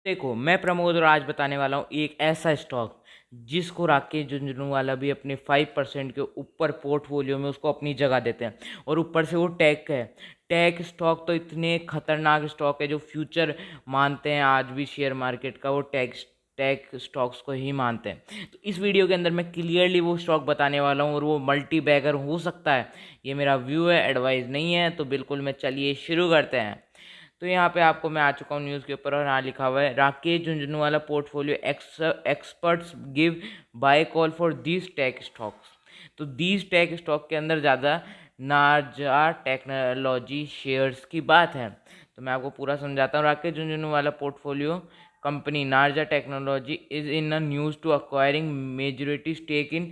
देखो, मैं प्रमोद और आज बताने वाला हूँ एक ऐसा स्टॉक जिसको राकेश झुंझुनवाला भी अपने 5% के ऊपर पोर्टफोलियो में उसको अपनी जगह देते हैं। और ऊपर से वो टेक है। टेक स्टॉक तो इतने खतरनाक स्टॉक है जो फ्यूचर मानते हैं आज भी शेयर मार्केट का, वो टेक टेक स्टॉक्स को ही मानते हैं। तो इस वीडियो के अंदर मैं क्लियरली वो स्टॉक बताने वाला हूँ और वो मल्टी बैगर हो सकता है। ये मेरा व्यू है, एडवाइस नहीं है। तो बिल्कुल मैं चलिए शुरू करते हैं। तो यहाँ पे आपको मैं आ चुका हूँ न्यूज़ के ऊपर और यहाँ लिखा हुआ है Rakesh Jhunjhunwala portfolio experts give buy call for these tech stocks. तो दीज टेक स्टॉक के अंदर ज़्यादा नार्जा टेक्नोलॉजी शेयर्स की बात है। तो मैं आपको पूरा समझाता हूँ। राकेश झुंझुनवाला पोर्टफोलियो कंपनी नार्जा technology is in a news to acquiring majority stake in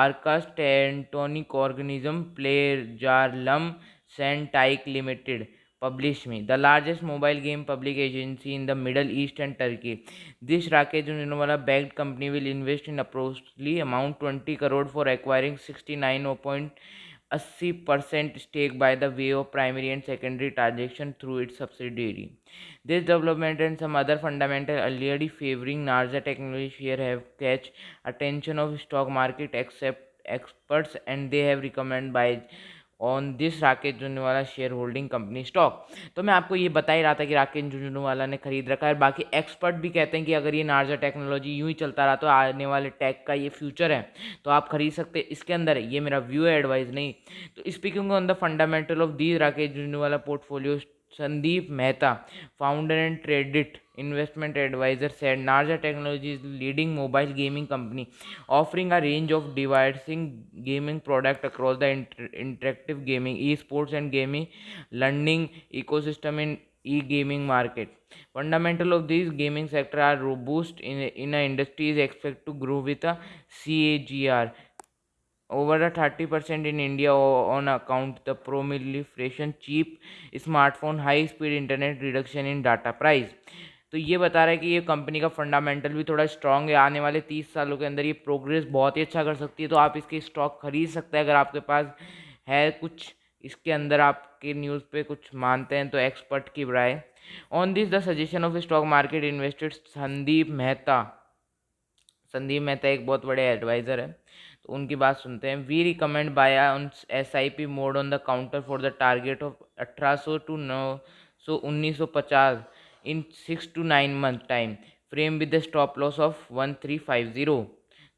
arcas tentonic organism प्लेजारलम सेंटाइक limited published me, the largest mobile game public agency in the Middle East and Turkey. This Rakesh Jhunjhunwala backed company will invest in approximately amount 20 crore for acquiring 69.80% stake by the way of primary and secondary transaction through its subsidiary. This development and some other fundamental already favoring Narza technology share have catch attention of stock market experts, and they have recommended by on this Rakesh Jhunjhunwala share holding company stock. तो मैं आपको ये बता ही रहा था कि राकेश झुंझुनवाला ने खरीद रखा है। बाकी एक्सपर्ट भी कहते हैं कि अगर ये नार्जा टेक्नोलॉजी यूं ही चलता रहा तो आने वाले टेक का ये फ्यूचर है, तो आप खरीद सकते हैं इसके अंदर। ये मेरा व्यू है, एडवाइस नहीं। तो speaking on the fundamental of the Rakesh Jhunjhunwala portfolio, Sandeep Mehta, founder and Tradeit investment advisor, said Narja Technology is the leading mobile gaming company, offering a range of diverse gaming products across the interactive gaming, esports, and gaming learning ecosystem in e-gaming market. Fundamental of these gaming sector are robust in a industry is expected to grow with a CAGR over a 30% in India on account the proliferation cheap smartphone, high speed internet, reduction in data price. तो ये बता रहा है कि ये company का fundamental भी थोड़ा स्ट्रांग है। आने वाले 30 सालों के अंदर ये प्रोग्रेस बहुत ही अच्छा कर सकती है। तो आप इसके स्टॉक खरीद सकते हैं अगर आपके पास है कुछ इसके अंदर आपके न्यूज़ पे कुछ मानते हैं तो एक्सपर्ट की राय। On this the suggestion of stock market invested Sandeep Mehta एक बहुत बड़े एडवाइज़र है, तो उनकी बात सुनते हैं। We recommend buy on SIP mode on the counter for the target of 1800 to 900 1950 in 6 to 9 month time frame with the stop loss of 1350।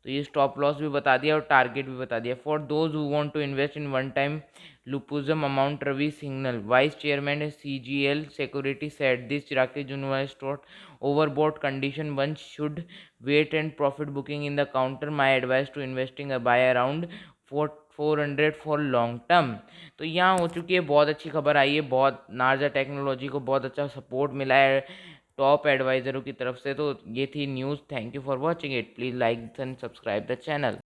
तो ये स्टॉप लॉस भी बता दिया और टारगेट भी बता दिया। For those who want to invest in one time lump sum amount, Ravi Singhal, vice chairman CGL Security, said this Rakesh Junwal stock overbought condition. One should wait and profit booking in the counter. My advice to investing a buy around 400 for long term. तो यहाँ हो चुकी है बहुत अच्छी खबर आई है। बहुत नार्जा टेक्नोलॉजी को बहुत अच्छा सपोर्ट मिला है टॉप एडवाइज़रों की तरफ से। तो ये थी news. Thank you for watching it. Please like and subscribe the channel.